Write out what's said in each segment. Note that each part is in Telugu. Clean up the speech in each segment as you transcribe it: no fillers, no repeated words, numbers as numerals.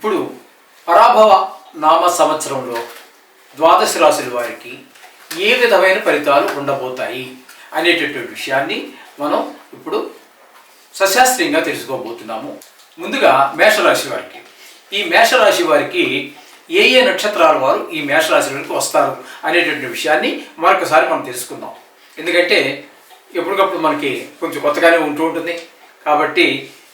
ఇప్పుడు పరాభవ నామ సంవత్సరంలో ద్వాదశ రాశుల వారికి ఏ విధమైన ఫలితాలు ఉండబోతాయి అనేటటువంటి విషయాన్ని మనం ఇప్పుడు సశాస్త్రీయంగా తెలుసుకోబోతున్నాము. ముందుగా మేషరాశి వారికి, ఈ మేషరాశి వారికి ఏ ఏ నక్షత్రాల వారు ఈ మేషరాశి వారికి వస్తారు అనేటువంటి విషయాన్ని మరొకసారి మనం తెలుసుకుందాం. ఎందుకంటే ఎప్పటికప్పుడు మనకి కొంచెం కొత్తగానే ఉంటూ ఉంటుంది కాబట్టి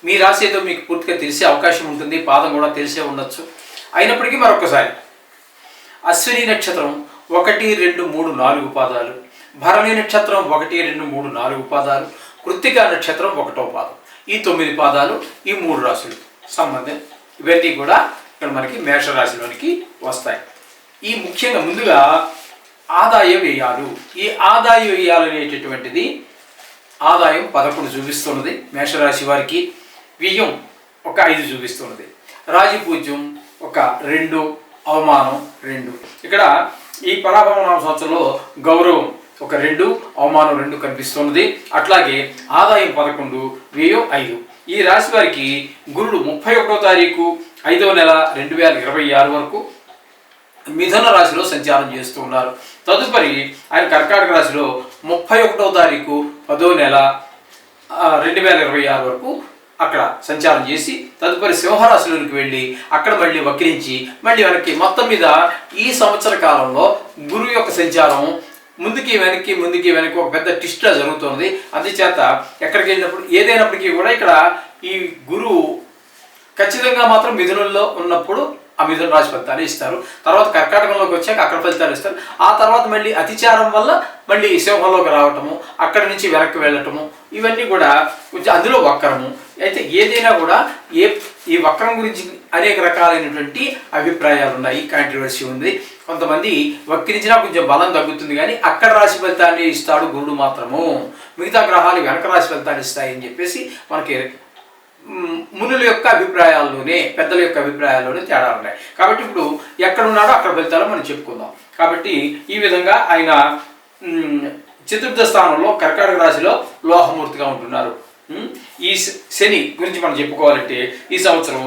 మీ రాశి ఏదో మీకు పూర్తిగా తెలిసే అవకాశం ఉంటుంది, పాదం కూడా తెలిసే ఉండొచ్చు. అయినప్పటికీ మరొకసారి అశ్విని నక్షత్రం 1, 2, 3, 4 పాదాలు, భరణి నక్షత్రం 1, 2, 3, 4 పాదాలు, కృత్తికా నక్షత్రం 1వ పాదం, ఈ 9 పాదాలు ఈ 3 రాశులు సంబంధం ఇవన్నీ కూడా ఇక్కడ మనకి మేషరాశిలోనికి వస్తాయి. ఈ ముఖ్యంగా ముందుగా ఆదాయ వ్యయాలు, ఈ ఆదాయ వ్యయాలు అనేటటువంటిది ఆదాయం 11 చూపిస్తున్నది మేషరాశి వారికి, వ్యయం 5 చూపిస్తున్నది, రాజపూజ్యం 2, అవమానం 2. ఇక్కడ ఈ పరాభవ నామ సంవత్సరంలో గౌరవం 2, అవమానం 2 కనిపిస్తున్నది. అట్లాగే ఆదాయం 11, వ్యయం 5. ఈ రాశి వారికి గురుడు 31వ తారీఖు 5వ నెల 2026 వరకు మిథున రాశిలో సంచారం చేస్తూ ఉన్నారు. తదుపరి ఆయన కర్కాటక రాశిలో 31వ తారీఖు 10వ నెల 2026 వరకు అక్కడ సంచారం చేసి తదుపరి సింహరాశిలోనికి వెళ్ళి అక్కడ మళ్ళీ వక్రించి మళ్ళీ వెనక్కి, మొత్తం మీద ఈ సంవత్సర కాలంలో గురువు యొక్క సంచారం ముందుకి వెనక్కి ఒక పెద్ద ట్విస్ట్లా జరుగుతుంది. అందుచేత ఎక్కడికి వెళ్ళినప్పుడు ఏదైనప్పటికీ కూడా ఇక్కడ ఈ గురువు ఖచ్చితంగా మాత్రం మిథునంలో ఉన్నప్పుడు ఆ మిథున రాశి ఫలితాలు ఇస్తారు. తర్వాత కర్కాటకంలోకి వచ్చాక అక్కడ ఫలితాలు ఇస్తారు. ఆ తర్వాత మళ్ళీ అతిచారం వల్ల మళ్ళీ సింహంలోకి రావటము, అక్కడి నుంచి వెనక్కి వెళ్ళటము, ఇవన్నీ కూడా కొంచెం అందులో వక్రము. అయితే ఏదైనా కూడా ఈ వక్రం గురించి అనేక రకాలైనటువంటి అభిప్రాయాలు ఉన్నాయి, కాంట్రవర్సీ ఉంది. కొంతమంది వక్రించినా కొంచెం బలం తగ్గుతుంది కానీ అక్కడ రాశి ఫలితాన్ని ఇస్తాడు గురుడు మాత్రము, మిగతా గ్రహాలు వెనక రాశి ఫలితాన్ని ఇస్తాయని చెప్పేసి మనకి మునుల యొక్క అభిప్రాయాల్లోనే, పెద్దల యొక్క అభిప్రాయాల్లోనే తేడా ఉన్నాయి. కాబట్టి ఇప్పుడు ఎక్కడున్నాడో అక్కడ ఫలితాలు మనం చెప్పుకుందాం. కాబట్టి ఈ విధంగా ఆయన చతుర్థ స్థానంలో కర్కాటక రాశిలో లోహమూర్తిగా ఉంటున్నారు. ఈ శని గురించి మనం చెప్పుకోవాలంటే ఈ సంవత్సరం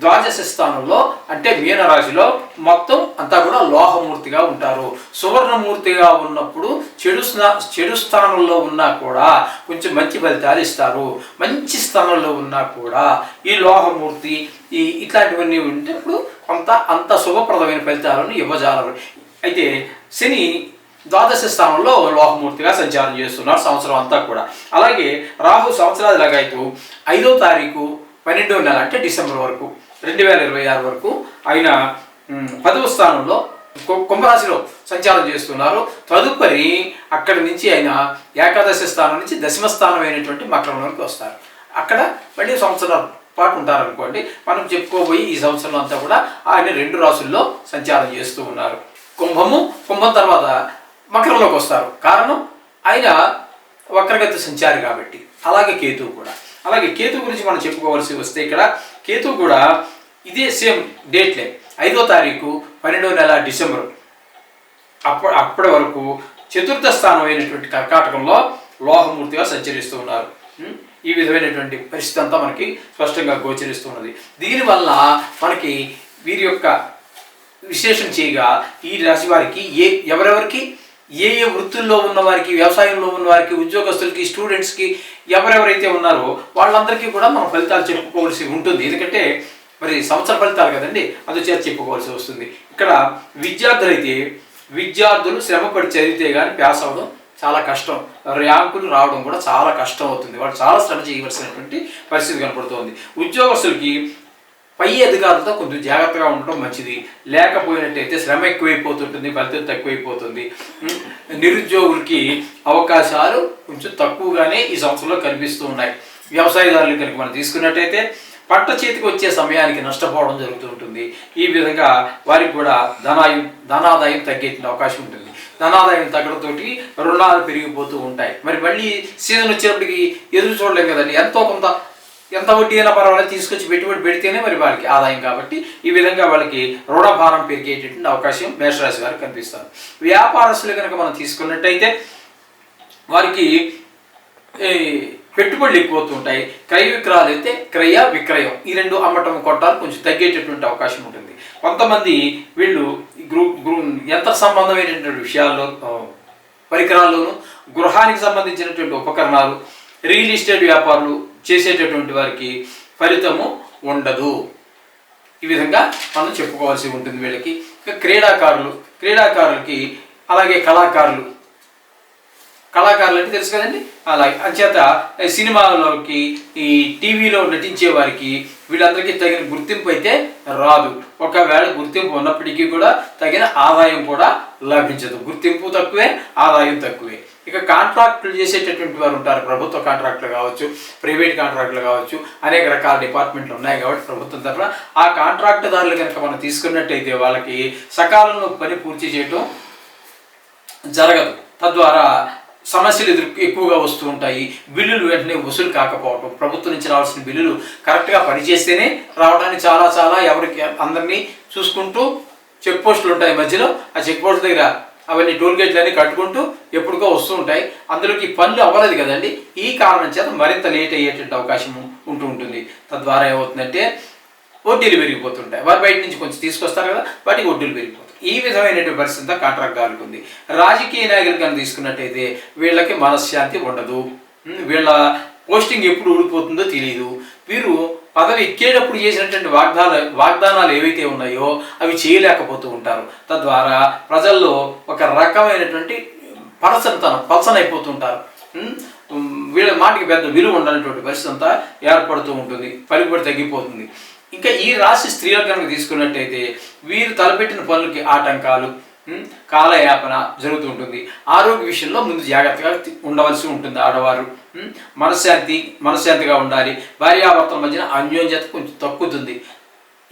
ద్వాదశ స్థానంలో అంటే మీన రాశిలో మొత్తం అంతా కూడా లోహమూర్తిగా ఉంటారు. సువర్ణమూర్తిగా ఉన్నప్పుడు చెడు స్థానంలో ఉన్నా కూడా కొంచెం మంచి ఫలితాలు ఇస్తారు. మంచి స్థానంలో ఉన్నా కూడా ఈ లోహమూర్తి ఇట్లాంటివన్నీ ఉంటేప్పుడు అంత శుభప్రదమైన ఫలితాలను ఇవ్వజాలరు. అయితే శని ద్వాదశ స్థానంలో లోహమూర్తిగా సంచారం చేస్తున్నారు సంవత్సరం అంతా కూడా. అలాగే రాహు సంవత్సరాది లగాయతూ 5వ తారీఖు 12వ నెల అంటే డిసెంబర్ వరకు 2026 వరకు ఆయన 10వ స్థానంలో కుంభరాశిలో సంచారం చేస్తున్నారు. తదుపరి అక్కడి నుంచి ఆయన ఏకాదశి స్థానం నుంచి 10వ స్థానం అయినటువంటి మకరంలోకి వస్తారు. అక్కడ మళ్ళీ సంవత్సరాల పాటు ఉంటారనుకోండి. మనం చెప్పుకోబోయి ఈ సంవత్సరంలో అంతా కూడా ఆయన 2 రాశుల్లో సంచారం చేస్తూ ఉన్నారు. కుంభం తర్వాత మకరంలోకి వస్తారు. కారణం ఆయన వక్రగతి సంచారి కాబట్టి. అలాగే కేతువు కూడా. అలాగే కేతువు గురించి మనం చెప్పుకోవాల్సి వస్తే ఇక్కడ కేతువు కూడా ఇదే సేమ్ డేట్లే 5వ తారీఖు 12వ నెల డిసెంబర్ అప్పటి వరకు చతుర్థ స్థానం అయినటువంటి కర్కాటకంలో లోహమూర్తిగా సంచరిస్తూ ఉన్నారు. ఈ విధమైనటువంటి పరిస్థితి అంతా మనకి స్పష్టంగా గోచరిస్తున్నది. దీనివల్ల మనకి వీరి యొక్క విశ్లేషణ చేయగా ఈ రాశి వారికి ఎవరెవరికి ఏ వృత్తుల్లో ఉన్న వారికి, వ్యవసాయంలో ఉన్న వారికి, ఉద్యోగస్తులకి, స్టూడెంట్స్కి ఎవరెవరైతే ఉన్నారో వాళ్ళందరికీ కూడా మనం ఫలితాలు చెప్పుకోవాల్సి ఉంటుంది. ఎందుకంటే మరి సంవత్సర ఫలితాలు కదండి, అందుచేత చెప్పుకోవాల్సి వస్తుంది. ఇక్కడ విద్యార్థులు శ్రమపడి చదివితే కానీ పాస్ అవ్వడం చాలా కష్టం, ర్యాంకులు రావడం కూడా చాలా కష్టం అవుతుంది. వాళ్ళు చాలా శ్రమ చేయవలసినటువంటి పరిస్థితి కనపడుతుంది. ఉద్యోగస్తులకి పై అధికారులతో కొంచెం జాగ్రత్తగా ఉండటం మంచిది. లేకపోయినట్టయితే శ్రమ ఎక్కువైపోతుంటుంది, ఫలితం తక్కువైపోతుంది. నిరుద్యోగులకి అవకాశాలు కొంచెం తక్కువగానే ఈ సంవత్సరంలో కనిపిస్తూ ఉన్నాయి. వ్యవసాయదారులు కనుక మనం తీసుకున్నట్టయితే పంట చేతికి వచ్చే సమయానికి నష్టపోవడం జరుగుతూ ఉంటుంది. ఈ విధంగా వారికి కూడా ధనాదాయం తగ్గేటువంటి అవకాశం ఉంటుంది. ధనాదాయం తగ్గడంతో రుణాలు పెరిగిపోతూ ఉంటాయి. మరి మళ్ళీ సీజన్ వచ్చేటప్పటికి ఎదురు చూడలేం కదండి. ఎంత వడ్డీ అయినా పర్వాలేదు తీసుకొచ్చి పెట్టుబడి పెడితేనే మరి వాళ్ళకి ఆదాయం. కాబట్టి ఈ విధంగా వాళ్ళకి రుణభారం పెరిగేటటువంటి అవకాశం మేషరాశి వారికి కనిపిస్తుంది. వ్యాపారస్తులు కనుక మనం తీసుకున్నట్టయితే వారికి పెట్టుబడులు ఎక్కువ అవుతుంటాయి. క్రయ విక్రయాలు అయితే క్రయ విక్రయం ఈ రెండు అమ్మటం కొట్టాలు కొంచెం తగ్గేటటువంటి అవకాశం ఉంటుంది. కొంతమంది వీళ్ళు యంత్ర సంబంధమైనటువంటి విషయాల్లో పరికరాల్లోనూ గృహానికి సంబంధించినటువంటి ఉపకరణాలు రియల్ ఎస్టేట్ వ్యాపారులు చేసేటటువంటి వారికి ఫలితము ఉండదు. ఈ విధంగా మనం చెప్పుకోవాల్సి ఉంటుంది వీళ్ళకి. ఇంకా క్రీడాకారులకి అలాగే కళాకారులు అంటే తెలుసు కదండి. అలాగే అంచేత సినిమాలోకి ఈ టీవీలో నటించే వారికి వీళ్ళందరికీ తగిన గుర్తింపు అయితే రాదు. ఒకవేళ గుర్తింపు ఉన్నప్పటికీ కూడా తగిన ఆదాయం కూడా లభించదు. గుర్తింపు తక్కువే, ఆదాయం తక్కువే. ఇక కాంట్రాక్టులు చేసేటటువంటి వారు ఉంటారు. ప్రభుత్వ కాంట్రాక్టులు కావచ్చు, ప్రైవేట్ కాంట్రాక్టులు కావచ్చు, అనేక రకాల డిపార్ట్మెంట్లు ఉన్నాయి కాబట్టి ప్రభుత్వం తరఫున ఆ కాంట్రాక్టుదారులు కనుక మనం తీసుకున్నట్టయితే వాళ్ళకి సకాలంలో పని పూర్తి చేయటం జరగదు. తద్వారా సమస్యలు ఎక్కువగా వస్తూ ఉంటాయి. బిల్లులు వెంటనే వసూలు కాకపోవటం, ప్రభుత్వం నుంచి రావాల్సిన బిల్లులు కరెక్ట్గా పనిచేస్తేనే రావడానికి చాలా ఎవరికి అందరినీ చూసుకుంటూ చెక్ పోస్టులు ఉంటాయి మధ్యలో. ఆ చెక్ పోస్ట్ దగ్గర అవన్నీ టోల్ గేట్లు అన్నీ కట్టుకుంటూ ఎప్పుడుకో వస్తూ ఉంటాయి. అందులోకి పనులు అవ్వలేదు కదండి. ఈ కారణం చేత మరింత లేట్ అయ్యేటువంటి అవకాశం ఉంటుంది. తద్వారా ఏమవుతుందంటే వడ్డీలు పెరిగిపోతుంటాయి. వారు బయట నుంచి కొంచెం తీసుకొస్తారు కదా, వాటికి వడ్డీలు పెరిగిపోతాయి. ఈ విధమైనటువంటి పరిస్థితి కాంట్రాక్టుదారులకు ఉంది. రాజకీయ నాయకులు కనుక తీసుకున్నట్టయితే వీళ్ళకి మనశ్శాంతి ఉండదు. వీళ్ళ పోస్టింగ్ ఎప్పుడు ఊడిపోతుందో తెలియదు. వీరు పదవి ఎక్కేటప్పుడు చేసినటువంటి వాగ్దానాలు ఏవైతే ఉన్నాయో అవి చేయలేకపోతూ ఉంటారు. తద్వారా ప్రజల్లో ఒక రకమైనటువంటి పలసనైపోతుంటారు. వీళ్ళ మాటకి పెద్ద విలువ ఉండనటువంటి పరిస్థితి అంతా ఏర్పడుతూ ఉంటుంది. పలుకుబడి తగ్గిపోతుంది. ఇంకా ఈ రాశి స్త్రీలకు కనుక తీసుకున్నట్టయితే వీరు తలపెట్టిన పనులకి ఆటంకాలు, కాలయాపన జరుగుతూ ఉంటుంది. ఆరోగ్య విషయంలో ముందు జాగ్రత్తగా ఉండవలసి ఉంటుంది. ఆడవారు మనశ్శాంతిగా ఉండాలి. భార్యాభర్తల మధ్యన అన్యోన్యత కొంచెం తగ్గుతుంది.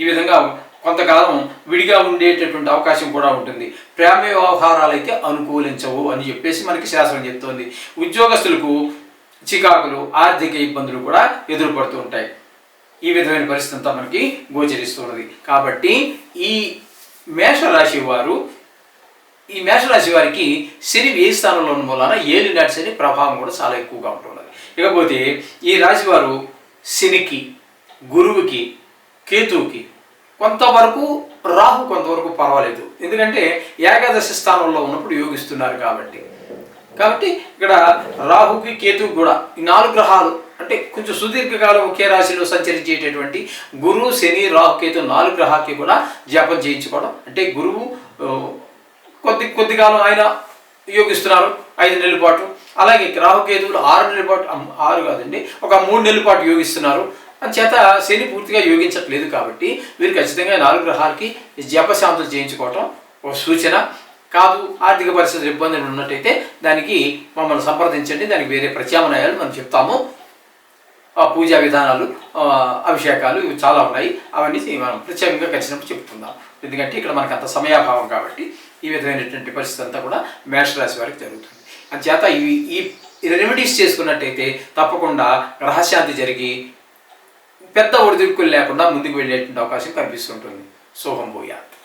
ఈ విధంగా కొంతకాలం విడిగా ఉండేటటువంటి అవకాశం కూడా ఉంటుంది. ప్రేమ వ్యవహారాలు అయితే అనుకూలించవు అని చెప్పేసి మనకి శాస్త్రం చెప్తోంది. ఉద్యోగస్తులకు చికాకులు, ఆర్థిక ఇబ్బందులు కూడా ఎదురుపడుతూ ఉంటాయి. ఈ విధమైన పరిస్థితి అంతా మనకి గోచరిస్తున్నది. కాబట్టి ఈ మేషరాశి వారికి శని వ్యయ స్థానంలో ఉన్న మూలాన ఏలినాటి శని ప్రభావం కూడా చాలా ఎక్కువగా ఉంటున్నది. ఇకపోతే ఈ రాశి వారు శనికి, గురువుకి, కేతువుకి కొంతవరకు, రాహు కొంతవరకు పర్వాలేదు. ఎందుకంటే ఏకాదశి స్థానంలో ఉన్నప్పుడు యోగిస్తున్నారు కాబట్టి ఇక్కడ రాహుకి, కేతువుకి కూడా ఈ 4 గ్రహాలు అంటే కొంచెం సుదీర్ఘకాలం ఒకే రాశిలో సంచరించేటటువంటి గురువు, శని, రాహు, కేతు 4 గ్రహాలకి కూడా జపం చేయించుకోవడం. అంటే గురువు కొద్ది కాలం ఆయన యోగిస్తున్నారు 5 నెలల పాటు. అలాగే రాహుకేతువులు 6 నెలల పాటు, 6 కాదండి, ఒక 3 నెలల పాటు యోగిస్తున్నారు. అంచేత శని పూర్తిగా యోగించట్లేదు కాబట్టి వీరు ఖచ్చితంగా 4 గ్రహాలకి జపశాంతులు చేయించుకోవటం ఒక సూచన. కాదు ఆర్థిక పరిస్థితులు ఇబ్బందులు ఉన్నట్టయితే దానికి మమ్మల్ని సంప్రదించండి. దానికి వేరే ప్రత్యామ్నాయాలు మనం చెప్తాము. పూజా విధానాలు, అభిషేకాలు ఇవి చాలా ఉన్నాయి. అవన్నీ మనం ప్రత్యేకంగా కలిసినప్పుడు చెప్తున్నాం. ఎందుకంటే ఇక్కడ మనకు అంత సమయాభావం కాబట్టి ఈ విధమైనటువంటి పరిస్థితి అంతా కూడా మేషరాశి వారికి జరుగుతుంది. అంచేత ఈ రెమెడీస్ చేసుకున్నట్టయితే తప్పకుండా గ్రహశాంతి జరిగి పెద్ద ఒడిదుడుకులు లేకుండా ముందుకు వెళ్ళేటువంటి అవకాశం కనిపిస్తుంటుంది. శుభం భూయాత్.